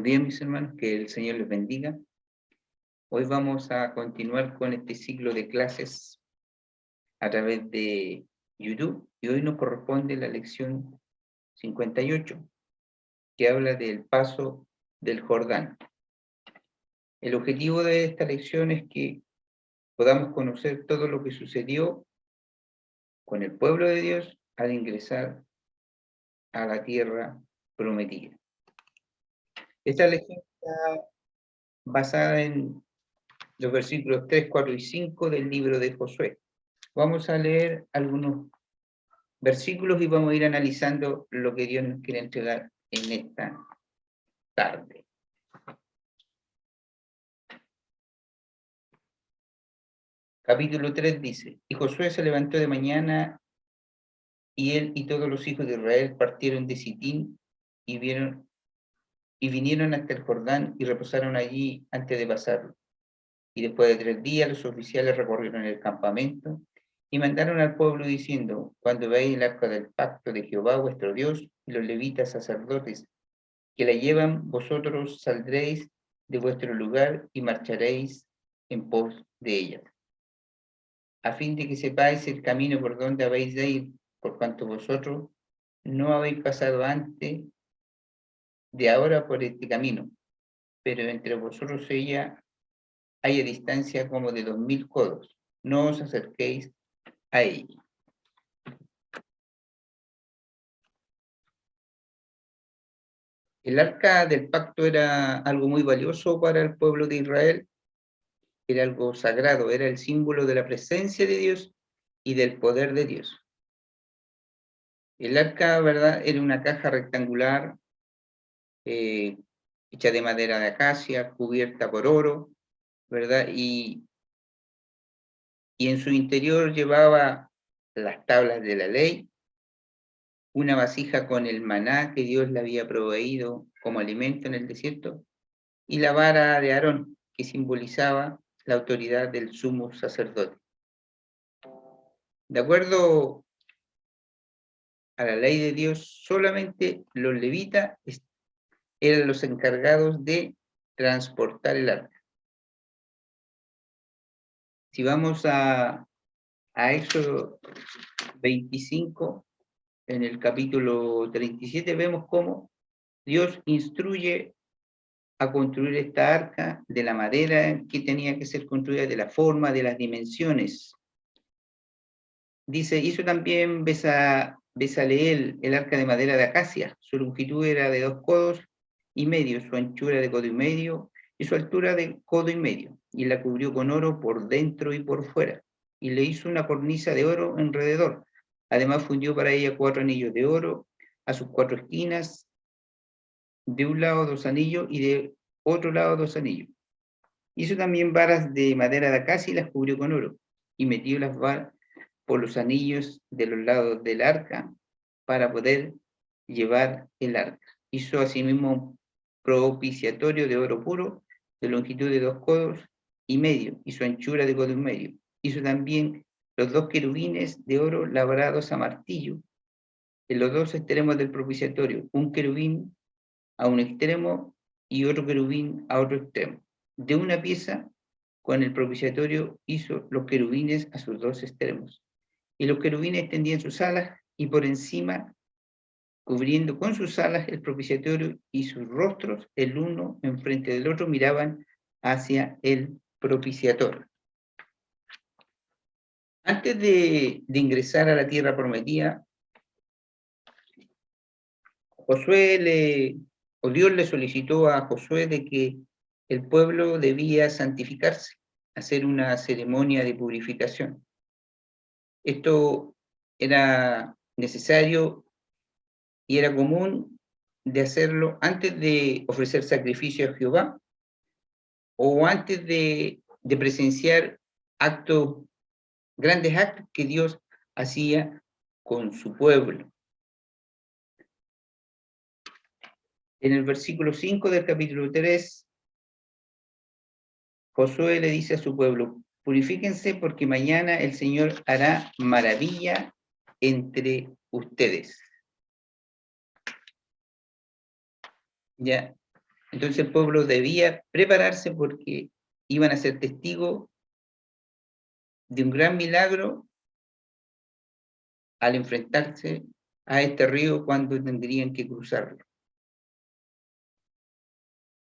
Buenos días, mis hermanos, que el Señor les bendiga. Hoy vamos a continuar con este ciclo de clases a través de YouTube y hoy nos corresponde la lección 58, que habla del paso del Jordán. El objetivo de esta lección es que podamos conocer todo lo que sucedió con el pueblo de Dios al ingresar a la tierra prometida. Esta lección está basada en los versículos 3, 4 y 5 del libro de Josué. Vamos a leer algunos versículos y vamos a ir analizando lo que Dios nos quiere entregar en esta tarde. Capítulo 3 dice, y Josué se levantó de mañana y él y todos los hijos de Israel partieron de Sitín y vinieron hasta el Jordán y reposaron allí antes de pasarlo. Y después de 3 días los oficiales recorrieron el campamento y mandaron al pueblo diciendo, cuando veáis el arca del pacto de Jehová vuestro Dios y los levitas sacerdotes que la llevan, vosotros saldréis de vuestro lugar y marcharéis en pos de ella, a fin de que sepáis el camino por donde habéis de ir, por cuanto vosotros no habéis pasado antes de ahora por este camino, pero entre vosotros ella haya distancia como de 2000 codos, no os acerquéis a ella. El arca del pacto era algo muy valioso para el pueblo de Israel, era algo sagrado, era el símbolo de la presencia de Dios y del poder de Dios. El arca, ¿verdad?, era una caja rectangular hecha de madera de acacia, cubierta por oro, ¿verdad? Y en su interior llevaba las tablas de la ley, una vasija con el maná que Dios le había proveído como alimento en el desierto, y la vara de Aarón, que simbolizaba la autoridad del sumo sacerdote. De acuerdo a la ley de Dios, solamente los levitas eran los encargados de transportar el arca. Si vamos a Éxodo 25, en el capítulo 37, vemos cómo Dios instruye a construir esta arca de la madera que tenía que ser construida, de la forma, de las dimensiones. Dice, hizo también Bezaleel el arca de madera de acacia. Su longitud era de 2 codos y medio, su anchura de codo y medio, y su altura de codo y medio. Y la cubrió con oro por dentro y por fuera. Y le hizo una cornisa de oro alrededor. Además fundió para ella 4 anillos de oro a sus 4 esquinas, de un lado 2 anillos y de otro lado 2 anillos. Hizo también varas de madera de acacia y las cubrió con oro. Y metió las varas por los anillos de los lados del arca para poder llevar el arca. Hizo asimismo un propiciatorio de oro puro, de longitud de 2 codos y medio, y su anchura de codo y medio. Hizo también los 2 querubines de oro labrados a martillo en los 2 extremos del propiciatorio, un querubín a un extremo y otro querubín a otro extremo. De una pieza con el propiciatorio hizo los querubines a sus 2 extremos. Y los querubines extendían sus alas y por encima, cubriendo con sus alas el propiciatorio y sus rostros, el uno enfrente del otro, miraban hacia el propiciatorio. Antes de ingresar a la tierra prometida, Dios le solicitó a Josué de que el pueblo debía santificarse, hacer una ceremonia de purificación. Esto era necesario y era común de hacerlo antes de ofrecer sacrificio a Jehová o antes de presenciar grandes actos que Dios hacía con su pueblo. En el versículo 5 del capítulo 3, Josué le dice a su pueblo, purifíquense porque mañana el Señor hará maravilla entre ustedes. Ya, Entonces el pueblo debía prepararse porque iban a ser testigos de un gran milagro al enfrentarse a este río cuando tendrían que cruzarlo.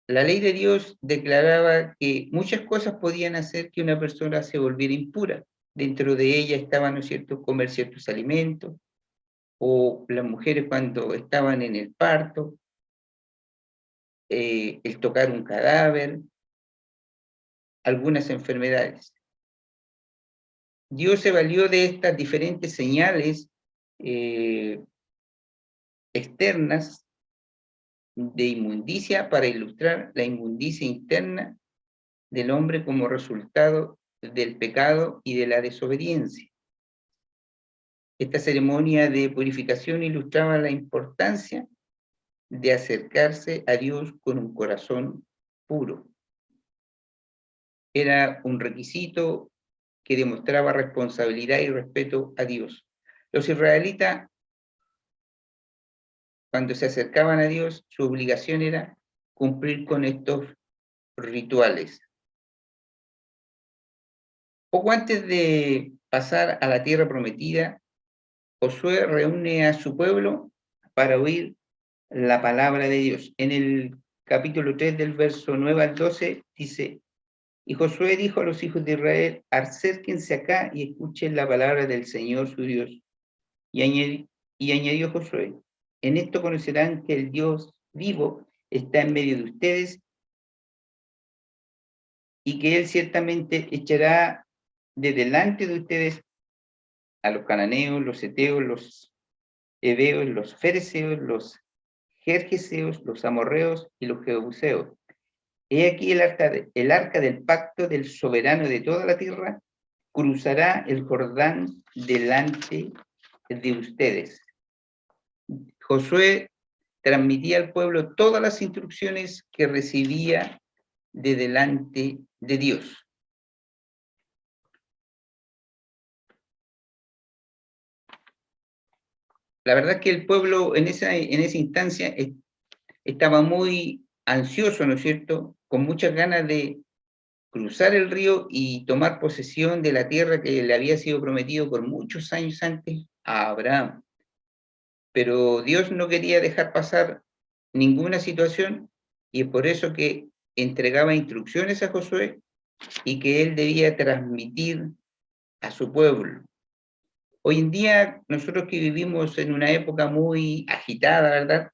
La ley de Dios declaraba que muchas cosas podían hacer que una persona se volviera impura. Dentro de ella estaban, ¿no es cierto?, comer ciertos alimentos, o las mujeres cuando estaban en el parto, el tocar un cadáver, algunas enfermedades. Dios se valió de estas diferentes señales externas de inmundicia para ilustrar la inmundicia interna del hombre como resultado del pecado y de la desobediencia. Esta ceremonia de purificación ilustraba la importancia de acercarse a Dios con un corazón puro. Era un requisito que demostraba responsabilidad y respeto a Dios. Los israelitas, cuando se acercaban a Dios, su obligación era cumplir con estos rituales. Poco antes de pasar a la tierra prometida, Josué reúne a su pueblo para oír la palabra de Dios. En el capítulo 3 del verso 9 al 12 dice: y Josué dijo a los hijos de Israel: acérquense acá y escuchen la palabra del Señor su Dios. Y añadió Josué: en esto conocerán que el Dios vivo está en medio de ustedes y que Él ciertamente echará de delante de ustedes a los cananeos, los heteos, los heveos, los fereceos, los gergeseos, los amorreos y los jebuseos. He aquí el arca del pacto del soberano de toda la tierra cruzará el Jordán delante de ustedes. Josué transmitía al pueblo todas las instrucciones que recibía de delante de Dios. La verdad es que el pueblo en esa instancia estaba muy ansioso, ¿no es cierto?, con muchas ganas de cruzar el río y tomar posesión de la tierra que le había sido prometido por muchos años antes a Abraham. Pero Dios no quería dejar pasar ninguna situación y es por eso que entregaba instrucciones a Josué y que él debía transmitir a su pueblo. Hoy en día, nosotros que vivimos en una época muy agitada, ¿verdad?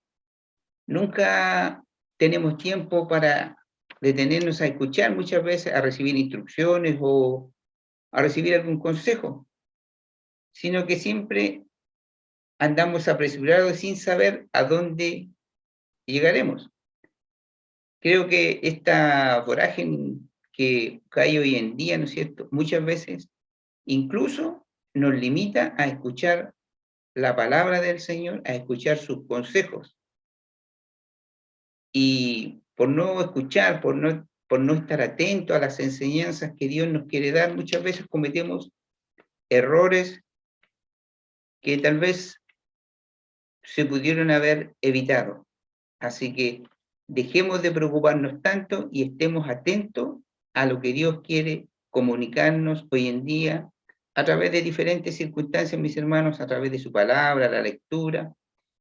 Nunca tenemos tiempo para detenernos a escuchar muchas veces, a recibir instrucciones o a recibir algún consejo, sino que siempre andamos apresurados sin saber a dónde llegaremos. Creo que esta vorágine que hay hoy en día, ¿no es cierto?, muchas veces incluso nos limita a escuchar la palabra del Señor, a escuchar sus consejos. Y por no escuchar, por no estar atento a las enseñanzas que Dios nos quiere dar, muchas veces cometemos errores que tal vez se pudieron haber evitado. Así que dejemos de preocuparnos tanto y estemos atentos a lo que Dios quiere comunicarnos hoy en día a través de diferentes circunstancias, mis hermanos, a través de su palabra, la lectura.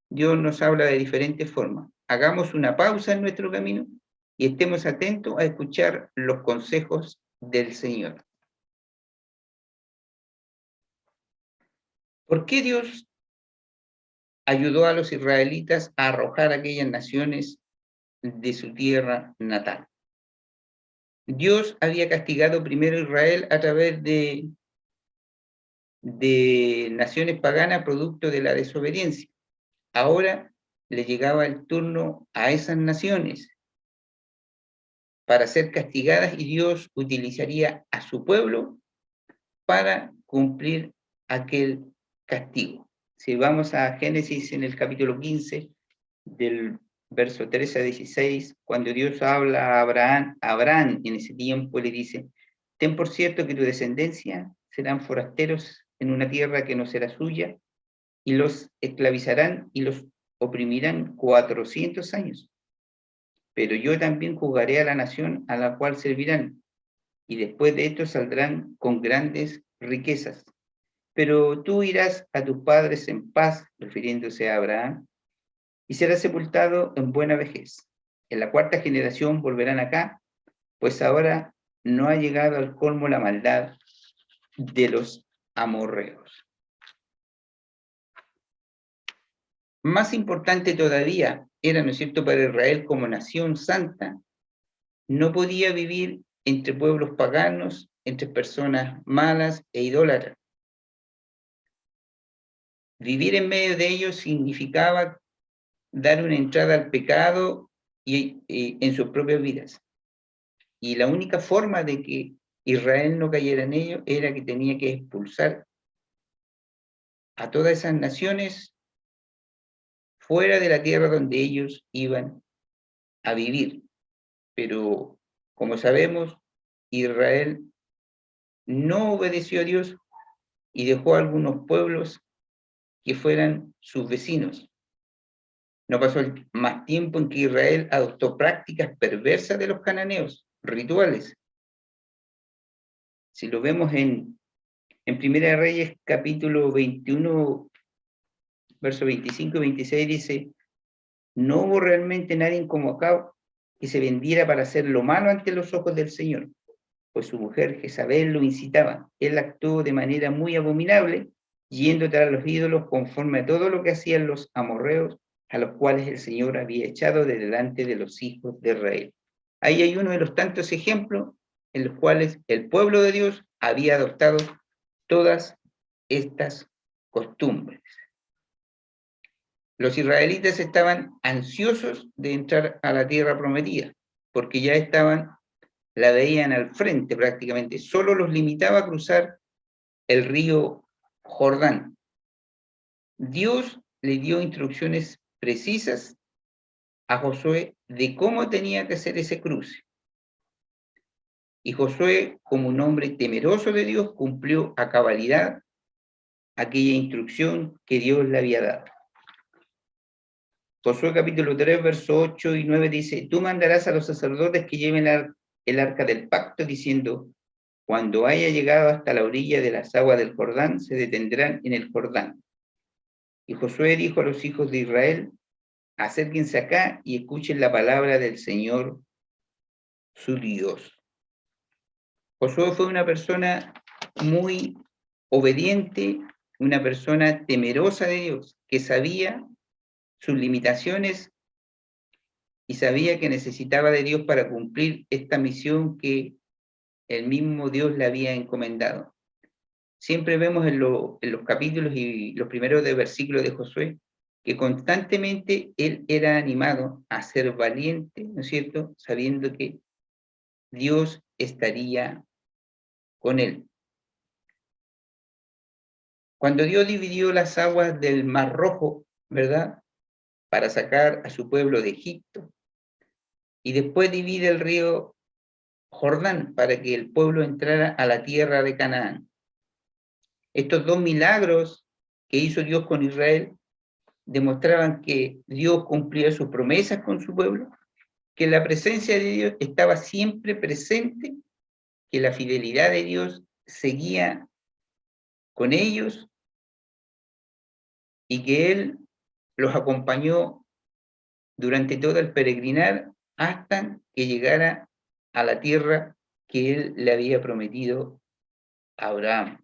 Dios nos habla de diferentes formas. Hagamos una pausa en nuestro camino y estemos atentos a escuchar los consejos del Señor. ¿Por qué Dios ayudó a los israelitas a arrojar a aquellas naciones de su tierra natal? Dios había castigado primero a Israel a través de naciones paganas producto de la desobediencia. Ahora le llegaba el turno a esas naciones para ser castigadas y Dios utilizaría a su pueblo para cumplir aquel castigo. Si vamos a Génesis en el capítulo 15, del verso 13 a 16, cuando Dios habla a Abraham en ese tiempo le dice: ten por cierto que tu descendencia serán forasteros en una tierra que no será suya, y los esclavizarán y los oprimirán 400 años. pero yo también juzgaré a la nación a la cual servirán, y después de esto saldrán con grandes riquezas. Pero tú irás a tus padres en paz, refiriéndose a Abraham, y serás sepultado en buena vejez. En la cuarta generación volverán acá, pues ahora no ha llegado al colmo la maldad de los amorreos. Más importante todavía era, ¿no es cierto?, para Israel como nación santa, no podía vivir entre pueblos paganos, entre personas malas e idólatras. Vivir en medio de ellos significaba dar una entrada al pecado y en sus propias vidas. Y la única forma de que Israel no cayera en ello era que tenía que expulsar a todas esas naciones fuera de la tierra donde ellos iban a vivir. Pero, como sabemos, Israel no obedeció a Dios y dejó a algunos pueblos que fueran sus vecinos. No pasó más tiempo en que Israel adoptó prácticas perversas de los cananeos, rituales. Si lo vemos en Primera de Reyes, capítulo 21, verso 25 y 26, dice: no hubo realmente nadie como Acab que se vendiera para hacer lo malo ante los ojos del Señor, pues su mujer Jezabel lo incitaba. Él actuó de manera muy abominable, yendo tras los ídolos conforme a todo lo que hacían los amorreos, a los cuales el Señor había echado de delante de los hijos de Israel. Ahí hay uno de los tantos ejemplos en los cuales el pueblo de Dios había adoptado todas estas costumbres. Los israelitas estaban ansiosos de entrar a la tierra prometida, porque ya la veían al frente prácticamente, solo los limitaba a cruzar el río Jordán. Dios le dio instrucciones precisas a Josué de cómo tenía que hacer ese cruce. Y Josué, como un hombre temeroso de Dios, cumplió a cabalidad aquella instrucción que Dios le había dado. Josué capítulo 3, verso 8 y 9 dice: tú mandarás a los sacerdotes que lleven el arca del pacto, diciendo: cuando haya llegado hasta la orilla de las aguas del Jordán, se detendrán en el Jordán. Y Josué dijo a los hijos de Israel: acérquense acá y escuchen la palabra del Señor, su Dios. Josué fue una persona muy obediente, una persona temerosa de Dios, que sabía sus limitaciones y sabía que necesitaba de Dios para cumplir esta misión que el mismo Dios le había encomendado. Siempre vemos en los capítulos y los primeros versículos de Josué que constantemente él era animado a ser valiente, ¿no es cierto?, sabiendo que Dios estaría con él. Cuando Dios dividió las aguas del Mar Rojo, ¿verdad?, para sacar a su pueblo de Egipto, y después divide el río Jordán para que el pueblo entrara a la tierra de Canaán. Estos dos milagros que hizo Dios con Israel demostraban que Dios cumplía sus promesas con su pueblo, que la presencia de Dios estaba siempre presente, que la fidelidad de Dios seguía con ellos y que Él los acompañó durante todo el peregrinar hasta que llegara a la tierra que Él le había prometido a Abraham.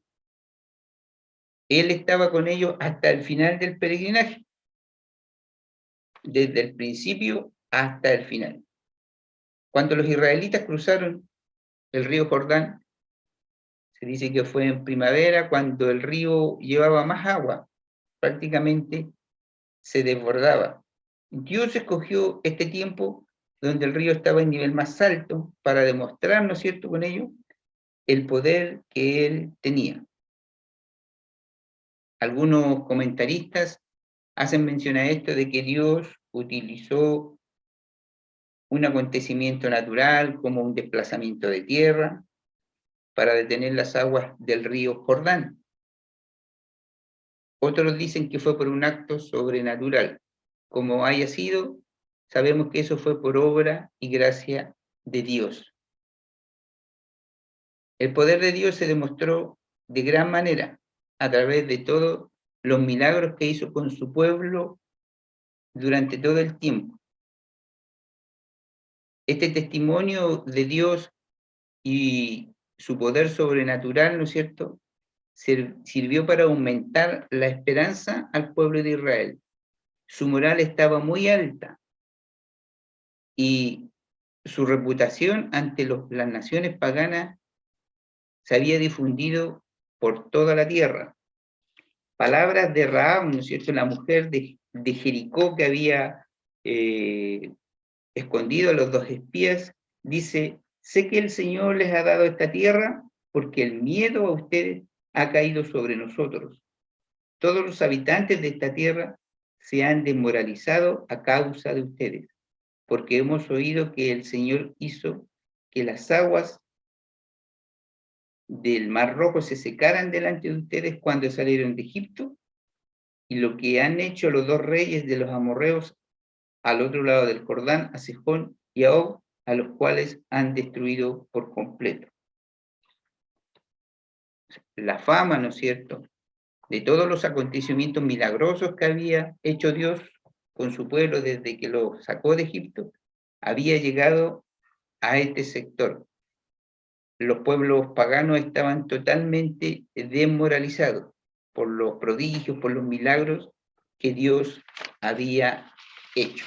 Él estaba con ellos hasta el final del peregrinaje, desde el principio hasta el final. Cuando los israelitas cruzaron el río Jordán, se dice que fue en primavera, cuando el río llevaba más agua, prácticamente se desbordaba. Dios escogió este tiempo donde el río estaba en nivel más alto para demostrar, ¿no es cierto?, con ello, el poder que él tenía. Algunos comentaristas hacen mención a esto de que Dios utilizó un acontecimiento natural como un desplazamiento de tierra para detener las aguas del río Jordán. Otros dicen que fue por un acto sobrenatural. Como haya sido, sabemos que eso fue por obra y gracia de Dios. El poder de Dios se demostró de gran manera a través de todos los milagros que hizo con su pueblo durante todo el tiempo. Este testimonio de Dios y su poder sobrenatural, ¿no es cierto?, sirvió para aumentar la esperanza al pueblo de Israel. Su moral estaba muy alta y su reputación ante las naciones paganas se había difundido por toda la tierra. Palabras de Rahab, ¿no es cierto?, la mujer de Jericó que había escondido a los dos espías, dice: sé que el Señor les ha dado esta tierra porque el miedo a ustedes ha caído sobre nosotros. Todos los habitantes de esta tierra se han desmoralizado a causa de ustedes, porque hemos oído que el Señor hizo que las aguas del Mar Rojo se secaran delante de ustedes cuando salieron de Egipto, y lo que han hecho los dos reyes de los amorreos al otro lado del Jordán, a Sejón y a Og, a los cuales han destruido por completo. La fama, ¿no es cierto?, de todos los acontecimientos milagrosos que había hecho Dios con su pueblo desde que lo sacó de Egipto, había llegado a este sector. Los pueblos paganos estaban totalmente desmoralizados por los prodigios, por los milagros que Dios había hecho.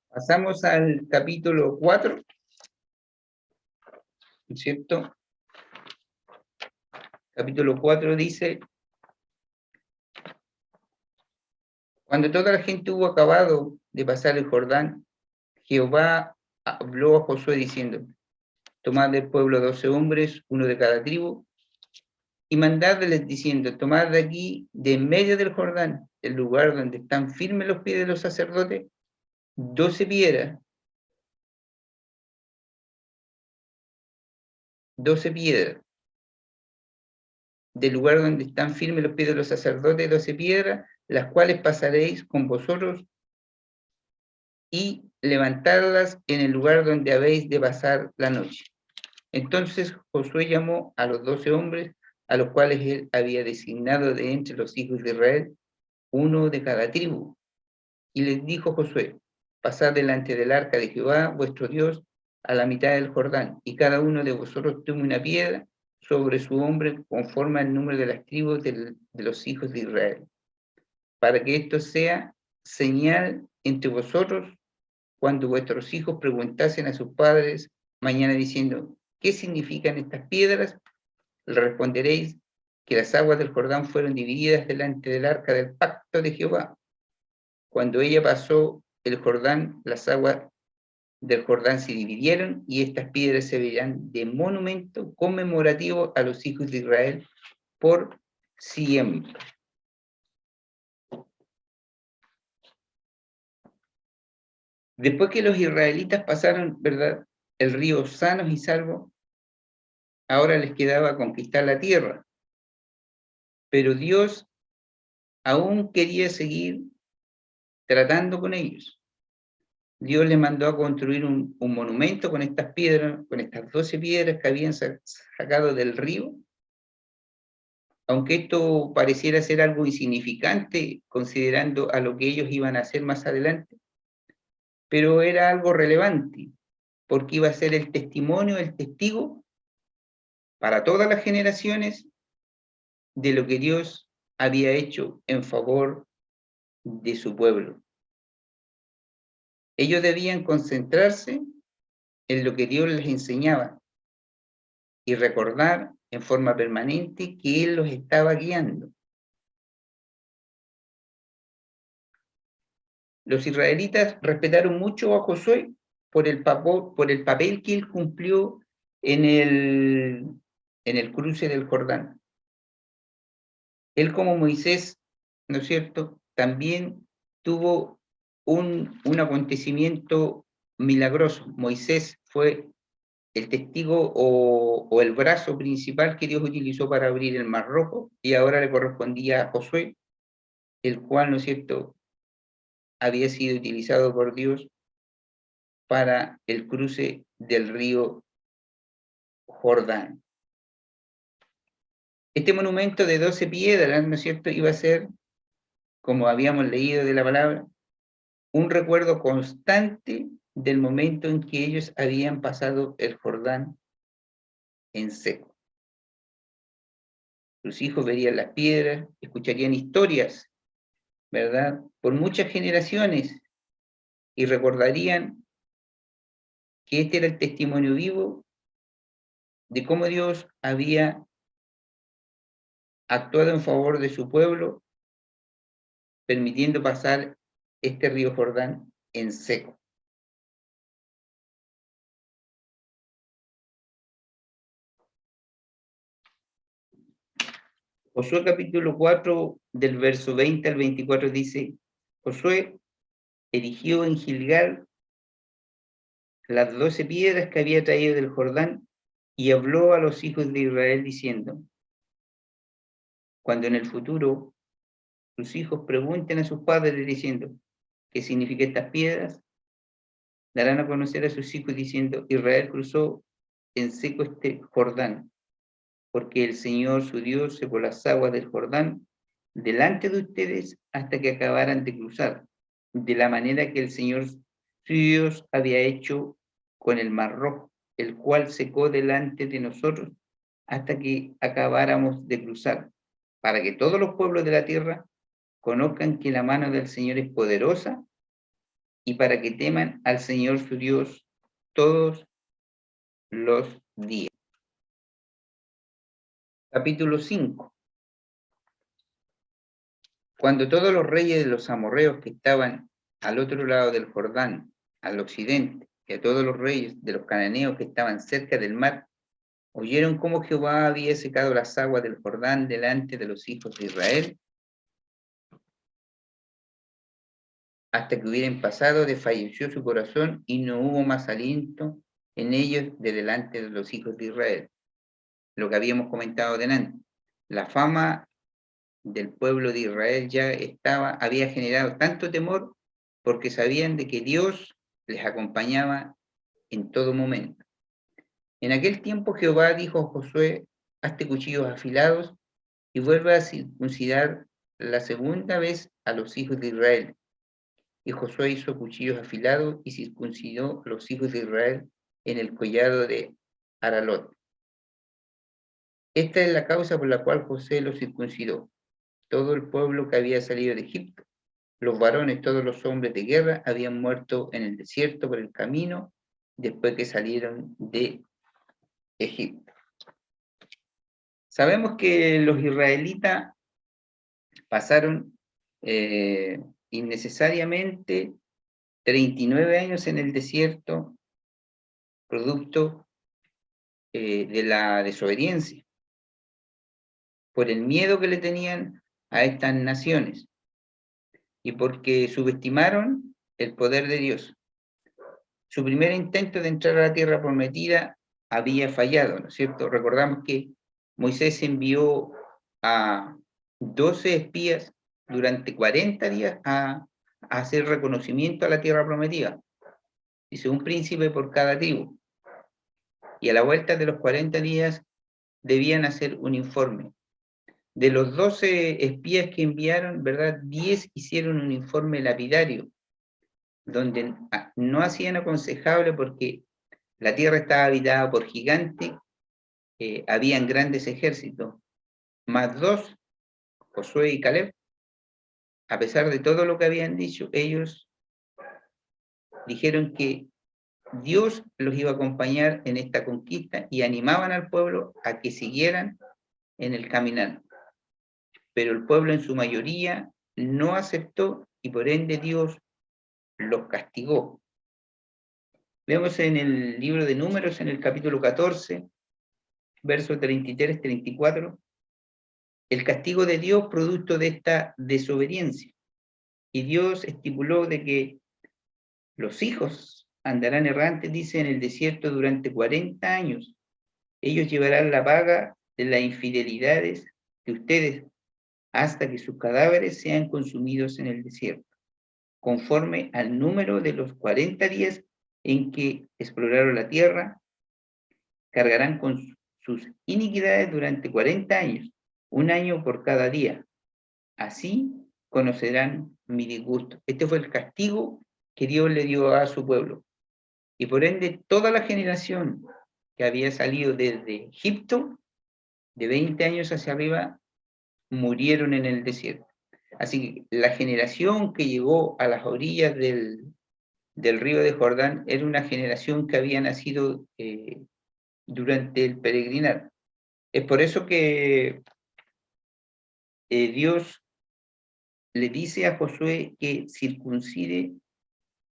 Pasamos al capítulo 4, ¿no es cierto? Capítulo 4 dice: cuando toda la gente hubo acabado de pasar el Jordán, Jehová habló a Josué diciendo: tomad del pueblo 12 hombres, uno de cada tribu, y mandadles diciendo: tomad de aquí, de en medio del Jordán, el lugar donde están firmes los pies de los sacerdotes, 12 piedras, 12 piedras, del lugar donde están firmes los pies de los sacerdotes, 12 piedras, las cuales pasaréis con vosotros y levantarlas en el lugar donde habéis de pasar la noche. Entonces Josué llamó a los 12 hombres, a los cuales él había designado de entre los hijos de Israel, uno de cada tribu. Y les dijo Josué: pasad delante del arca de Jehová, vuestro Dios, a la mitad del Jordán, y cada uno de vosotros tome una piedra sobre su hombro conforme al número de las tribus de los hijos de Israel, para que esto sea señal entre vosotros cuando vuestros hijos preguntasen a sus padres mañana diciendo: ¿qué significan estas piedras? Le responderéis que las aguas del Jordán fueron divididas delante del arca del pacto de Jehová. Cuando ella pasó el Jordán, las aguas del Jordán se dividieron y estas piedras se verán de monumento conmemorativo a los hijos de Israel por siempre. Después que los israelitas pasaron, ¿verdad?, el río sanos y salvos, ahora les quedaba conquistar la tierra. Pero Dios aún quería seguir tratando con ellos. Dios les mandó a construir un monumento con estas piedras, con estas 12 piedras que habían sacado del río. Aunque esto pareciera ser algo insignificante, considerando a lo que ellos iban a hacer más adelante, pero era algo relevante, porque iba a ser el testimonio, el testigo para todas las generaciones de lo que Dios había hecho en favor de su pueblo. Ellos debían concentrarse en lo que Dios les enseñaba y recordar en forma permanente que Él los estaba guiando. Los israelitas respetaron mucho a Josué por el papel que él cumplió en el cruce del Jordán. Él, como Moisés, ¿no es cierto?, también tuvo un acontecimiento milagroso. Moisés fue el testigo o el brazo principal que Dios utilizó para abrir el Mar Rojo, y ahora le correspondía a Josué, el cual, ¿no es cierto?, había sido utilizado por Dios para el cruce del río Jordán. Este monumento de 12 piedras, ¿no es cierto?, iba a ser, como habíamos leído de la palabra, un recuerdo constante del momento en que ellos habían pasado el Jordán en seco. Sus hijos verían las piedras, escucharían historias, ¿verdad?, por muchas generaciones, y recordarían que este era el testimonio vivo de cómo Dios había actuado en favor de su pueblo, permitiendo pasar este río Jordán en seco. Josué capítulo 4, del verso 20 al 24 dice: Josué erigió en Gilgal las 12 piedras que había traído del Jordán y habló a los hijos de Israel diciendo: cuando en el futuro sus hijos pregunten a sus padres diciendo: ¿qué significan estas piedras?, darán a conocer a sus hijos diciendo: Israel cruzó en seco este Jordán, porque el Señor su Dios secó las aguas del Jordán delante de ustedes hasta que acabaran de cruzar, de la manera que el Señor su Dios había hecho con el Mar Rojo, el cual secó delante de nosotros hasta que acabáramos de cruzar, para que todos los pueblos de la tierra conozcan que la mano del Señor es poderosa y para que teman al Señor su Dios todos los días. Capítulo 5. Cuando todos los reyes de los amorreos que estaban al otro lado del Jordán, al occidente, y a todos los reyes de los cananeos que estaban cerca del mar, oyeron cómo Jehová había secado las aguas del Jordán delante de los hijos de Israel, hasta que hubieran pasado, desfalleció su corazón y no hubo más aliento en ellos de delante de los hijos de Israel. Lo que habíamos comentado delante. La fama del pueblo de Israel ya había generado tanto temor porque sabían de que Dios les acompañaba en todo momento. En aquel tiempo Jehová dijo a Josué: hazte cuchillos afilados y vuelve a circuncidar la segunda vez a los hijos de Israel. Y Josué hizo cuchillos afilados y circuncidó los hijos de Israel en el collado de Aralot. Esta es la causa por la cual José los circuncidó. Todo el pueblo que había salido de Egipto, los varones, todos los hombres de guerra, habían muerto en el desierto por el camino después que salieron de Egipto. Sabemos que los israelitas pasaron innecesariamente 39 años en el desierto, producto de la desobediencia, por el miedo que le tenían a estas naciones y porque subestimaron el poder de Dios. Su primer intento de entrar a la tierra prometida había fallado, ¿no es cierto? Recordamos que Moisés envió a 12 espías durante 40 días a hacer reconocimiento a la tierra prometida. Dice, un príncipe por cada tribu. Y a la vuelta de los 40 días debían hacer un informe. De los 12 espías que enviaron, ¿verdad?, 10 hicieron un informe lapidario, donde no hacían aconsejable porque la tierra estaba habitada por gigantes, habían grandes ejércitos, más 2, Josué y Caleb, a pesar de todo lo que habían dicho, ellos dijeron que Dios los iba a acompañar en esta conquista y animaban al pueblo a que siguieran en el caminar. Pero el pueblo en su mayoría no aceptó y por ende Dios los castigó. Vemos en el libro de Números, en el capítulo 14, versos 33-34, el castigo de Dios producto de esta desobediencia. Y Dios estipuló de que los hijos andarán errantes, dice, en el desierto durante 40 años. Ellos llevarán la paga de las infidelidades de ustedes hasta que sus cadáveres sean consumidos en el desierto. conforme al número de los 40 días en que exploraron la tierra, cargarán con sus iniquidades durante 40 años, un año por cada día. Así conocerán mi disgusto. Este fue el castigo que Dios le dio a su pueblo. Y por ende, toda la generación que había salido desde Egipto, de 20 años hacia arriba, murieron en el desierto. Así que la generación que llegó a las orillas del río de Jordán era una generación que había nacido durante el peregrinar. Es por eso que Dios le dice a Josué que circuncide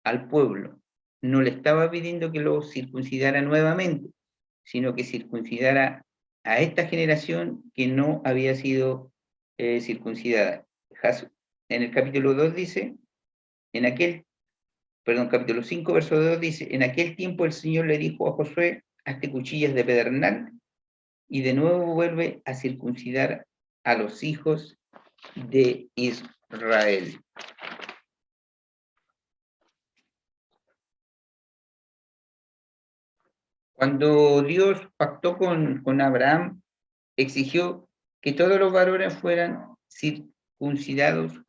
al pueblo. No le estaba pidiendo que lo circuncidara nuevamente, sino que circuncidara a esta generación que no había sido circuncidada. En el capítulo 2 dice, capítulo 5, verso 2 dice, en aquel tiempo el Señor le dijo a Josué, hazte cuchillas de pedernal, y de nuevo vuelve a circuncidar a los hijos de Israel. Cuando Dios pactó con Abraham, exigió que todos los varones fueran circuncidados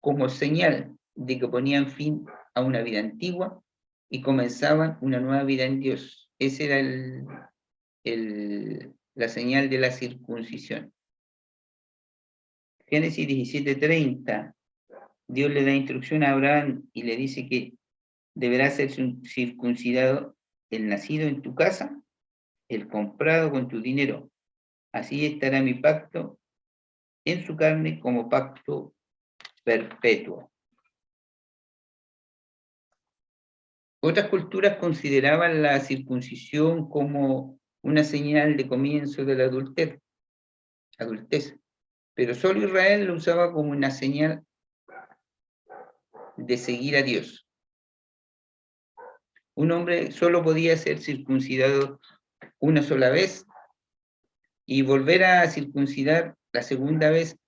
como señal de que ponían fin a una vida antigua y comenzaban una nueva vida en Dios. Esa era la señal de la circuncisión. Génesis 17:30, Dios le da instrucción a Abraham y le dice que deberá ser circuncidado el nacido en tu casa, el comprado con tu dinero. Así estará mi pacto en su carne como pacto perpetuo. Otras culturas consideraban la circuncisión como una señal de comienzo de la adultez, pero solo Israel lo usaba como una señal de seguir a Dios. Un hombre solo podía ser circuncidado una sola vez y volver a circuncidar la segunda vez,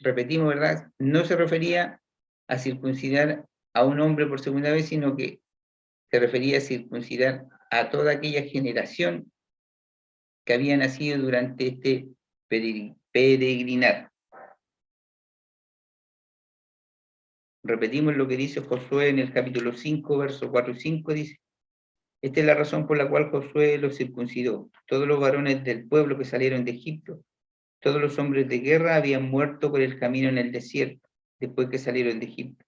repetimos, ¿verdad? No se refería a circuncidar a un hombre por segunda vez, sino que se refería a circuncidar a toda aquella generación que había nacido durante este peregrinar. Repetimos lo que dice Josué en el capítulo 5, versos 4 y 5, dice, esta es la razón por la cual Josué los circuncidó. Todos los varones del pueblo que salieron de Egipto, todos los hombres de guerra habían muerto por el camino en el desierto, después que salieron de Egipto.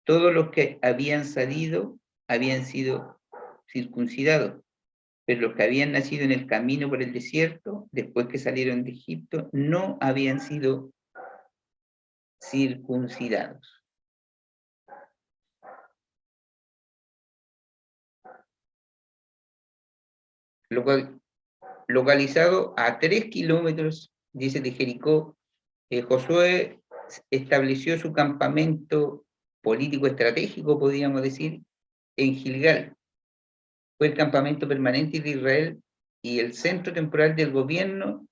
Todos los que habían salido habían sido circuncidados, pero los que habían nacido en el camino por el desierto, después que salieron de Egipto, no habían sido circuncidados. Localizado a 3 kilómetros, dice, de Jericó, Josué estableció su campamento político estratégico, podríamos decir, en Gilgal. Fue el campamento permanente de Israel y el centro temporal del gobierno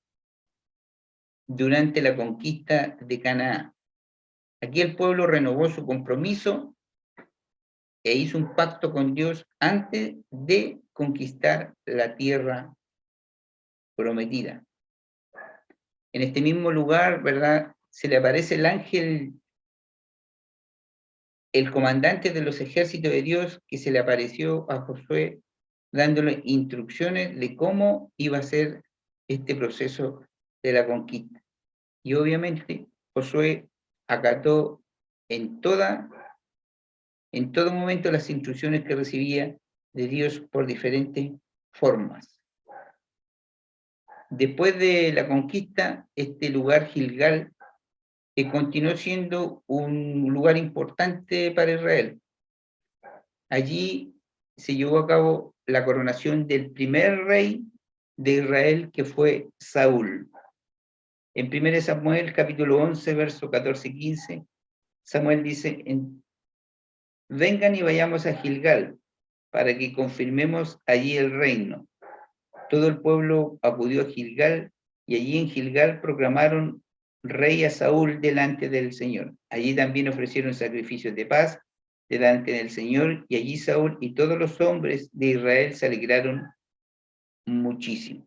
durante la conquista de Canaán. Aquí el pueblo renovó su compromiso e hizo un pacto con Dios antes de conquistar la tierra prometida. En este mismo lugar, ¿verdad?, se le aparece el ángel, el comandante de los ejércitos de Dios, que se le apareció a Josué dándole instrucciones de cómo iba a ser este proceso de la conquista. Y obviamente Josué acató en todo momento las instrucciones que recibía de Dios por diferentes formas. Después de la conquista, este lugar, Gilgal, continuó siendo un lugar importante para Israel. Allí se llevó a cabo la coronación del primer rey de Israel, que fue Saúl. En 1 Samuel, capítulo 11, verso 14 y 15, Samuel dice, vengan y vayamos a Gilgal, para que confirmemos allí el reino. Todo el pueblo acudió a Gilgal, y allí en Gilgal proclamaron rey a Saúl delante del Señor. Allí también ofrecieron sacrificios de paz delante del Señor, y allí Saúl y todos los hombres de Israel se alegraron muchísimo.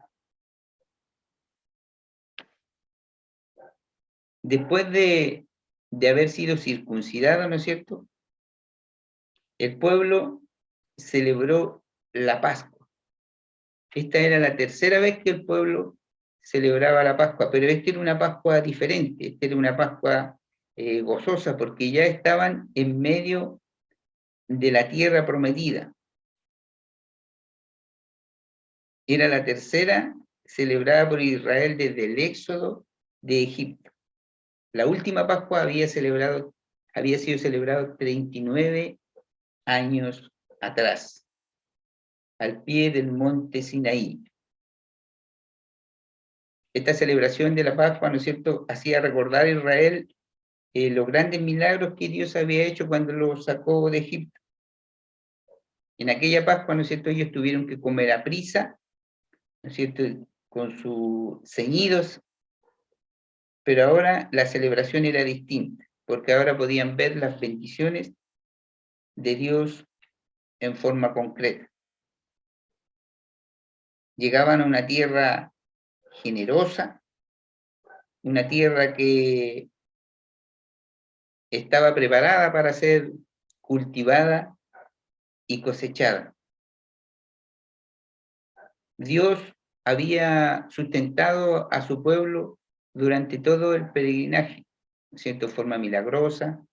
Después de haber sido circuncidado, ¿no es cierto?, el pueblo celebró la Pascua. Esta era la tercera vez que el pueblo celebraba la Pascua, pero esta era una Pascua diferente, esta era una Pascua gozosa, porque ya estaban en medio de la tierra prometida. Era la tercera celebrada por Israel desde el éxodo de Egipto. La última Pascua había sido celebrado 39 años atrás, al pie del monte Sinaí. Esta celebración de la Pascua, ¿no es cierto?, hacía recordar a Israel los grandes milagros que Dios había hecho cuando lo sacó de Egipto. En aquella Pascua, ¿no es cierto?, ellos tuvieron que comer a prisa, ¿no es cierto?, con sus ceñidos, pero ahora la celebración era distinta, porque ahora podían ver las bendiciones de Dios en forma concreta. Llegaban a una tierra generosa, una tierra que estaba preparada para ser cultivada y cosechada. Dios había sustentado a su pueblo durante todo el peregrinaje, de cierta forma milagrosa,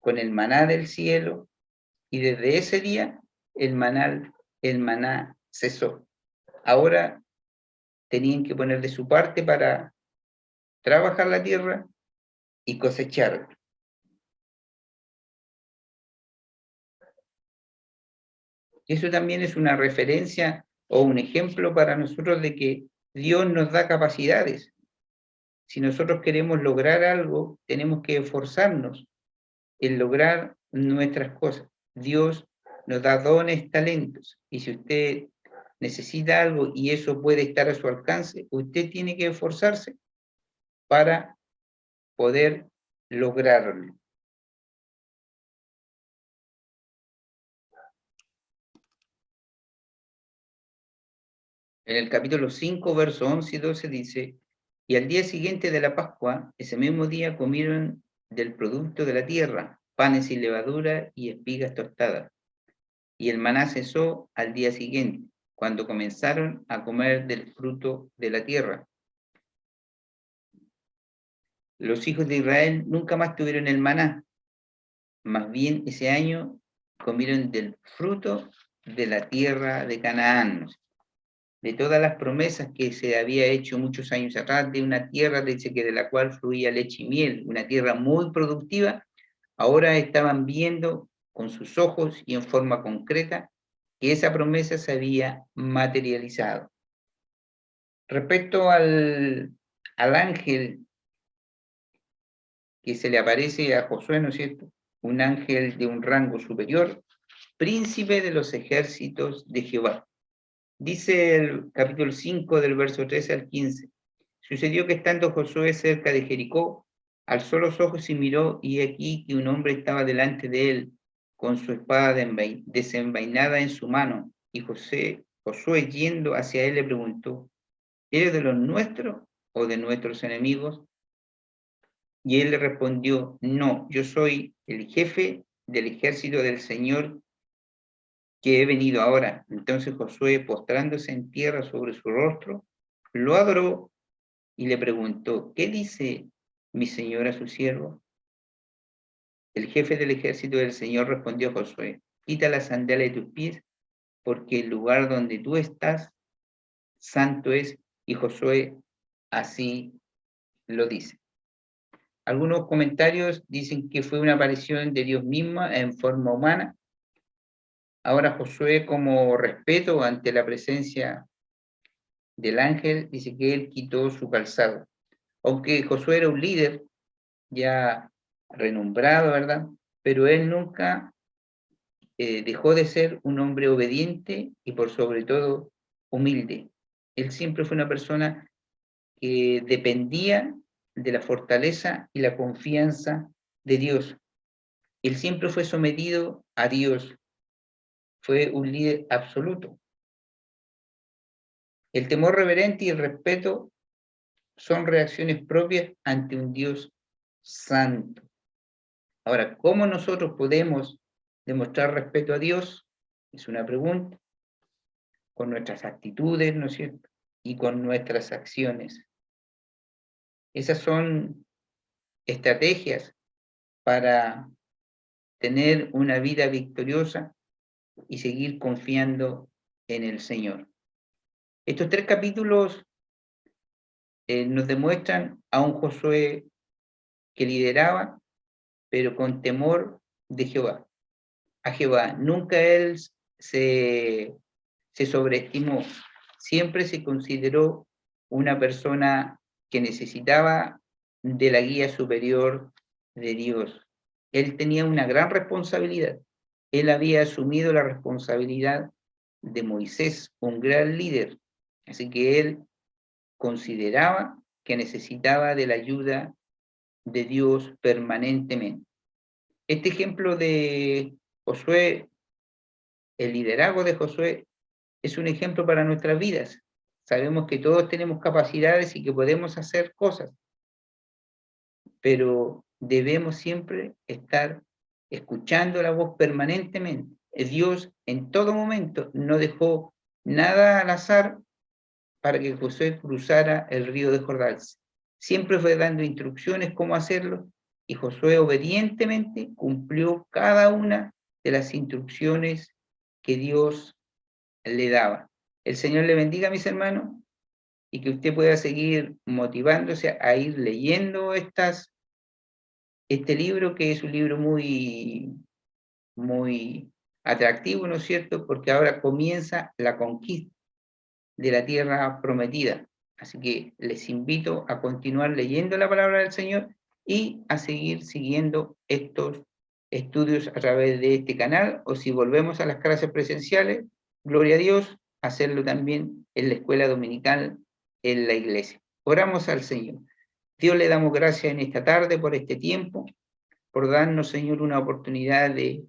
con el maná del cielo, y desde ese día el maná cesó. Ahora tenían que poner de su parte para trabajar la tierra y cosechar. Eso también es una referencia o un ejemplo para nosotros de que Dios nos da capacidades. Si nosotros queremos lograr algo, tenemos que esforzarnos en lograr nuestras cosas. Dios nos da dones, talentos, y si usted necesita algo y eso puede estar a su alcance, usted tiene que esforzarse para poder lograrlo. En el capítulo 5, verso 11 y 12 dice: y al día siguiente de la Pascua, ese mismo día comieron del producto de la tierra, panes sin levadura y espigas tostadas. Y el maná cesó al día siguiente, cuando comenzaron a comer del fruto de la tierra. Los hijos de Israel nunca más tuvieron el maná, más bien ese año comieron del fruto de la tierra de Canaán, de todas las promesas que se había hecho muchos años atrás, de una tierra, dice que de la cual fluía leche y miel, una tierra muy productiva. Ahora estaban viendo con sus ojos y en forma concreta que esa promesa se había materializado. Respecto al ángel que se le aparece a Josué, ¿no es cierto?, un ángel de un rango superior, príncipe de los ejércitos de Jehová. Dice el capítulo 5 del verso 13 al 15. Sucedió que estando Josué cerca de Jericó, alzó los ojos y miró, y aquí que un hombre estaba delante de él, con su espada desenvainada en su mano. Y Josué, yendo hacia él, le preguntó: ¿eres de los nuestros o de nuestros enemigos? Y él le respondió: no, yo soy el jefe del ejército del Señor, que he venido ahora. Entonces Josué, postrándose en tierra sobre su rostro, lo adoró y le preguntó: ¿qué dice mi señor a su siervo? El jefe del ejército del Señor respondió a Josué: quita la sandalia de tus pies, porque el lugar donde tú estás, santo es. Y Josué así lo dice. Algunos comentarios dicen que fue una aparición de Dios misma en forma humana. Ahora Josué, como respeto ante la presencia del ángel, dice que él quitó su calzado. Aunque Josué era un líder ya renombrado, ¿verdad? Pero él nunca dejó de ser un hombre obediente y por sobre todo humilde. Él siempre fue una persona que dependía de la fortaleza y la confianza de Dios. Él siempre fue sometido a Dios, fue un líder absoluto. El temor reverente y el respeto son reacciones propias ante un Dios santo. Ahora, ¿cómo nosotros podemos demostrar respeto a Dios? Es una pregunta. Con nuestras actitudes, ¿no es cierto? Y con nuestras acciones. Esas son estrategias para tener una vida victoriosa y seguir confiando en el Señor. Estos 3 capítulos nos demuestran a un Josué que lideraba, pero con temor de Jehová, a Jehová. Nunca él se sobreestimó, siempre se consideró una persona que necesitaba de la guía superior de Dios. Él tenía una gran responsabilidad. Él había asumido la responsabilidad de Moisés, un gran líder. Así que él consideraba que necesitaba de la ayuda de Dios permanentemente. Este ejemplo de Josué, el liderazgo de Josué, es un ejemplo para nuestras vidas. Sabemos que todos tenemos capacidades y que podemos hacer cosas, pero debemos siempre estar escuchando la voz permanentemente. Dios en todo momento no dejó nada al azar para que Josué cruzara el río de Jordán. Siempre fue dando instrucciones cómo hacerlo y Josué obedientemente cumplió cada una de las instrucciones que Dios le daba. El Señor le bendiga, mis hermanos, y que usted pueda seguir motivándose a ir leyendo este libro, que es un libro muy, muy atractivo, ¿no es cierto? Porque ahora comienza la conquista de la tierra prometida. Así que les invito a continuar leyendo la palabra del Señor y a seguir siguiendo estos estudios a través de este canal, o si volvemos a las clases presenciales, gloria a Dios, hacerlo también en la escuela dominical en la iglesia. Oramos al Señor. Dios, le damos gracias en esta tarde por este tiempo, por darnos, Señor, una oportunidad de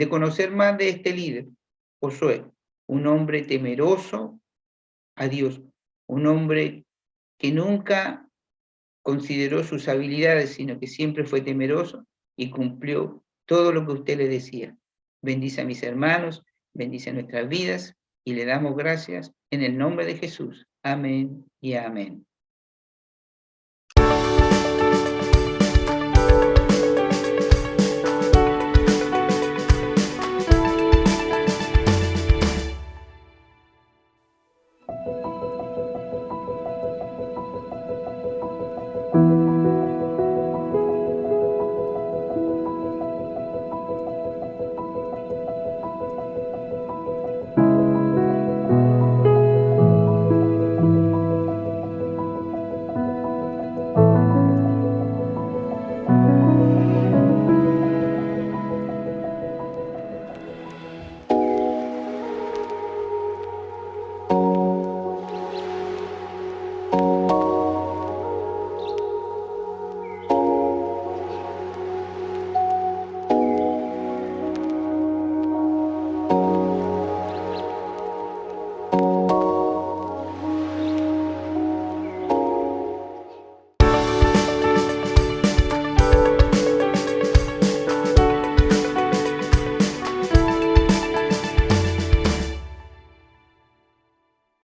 conocer más de este líder, Josué, un hombre temeroso a Dios, un hombre que nunca consideró sus habilidades, sino que siempre fue temeroso y cumplió todo lo que usted le decía. Bendice a mis hermanos, bendice nuestras vidas y le damos gracias en el nombre de Jesús. Amén y amén.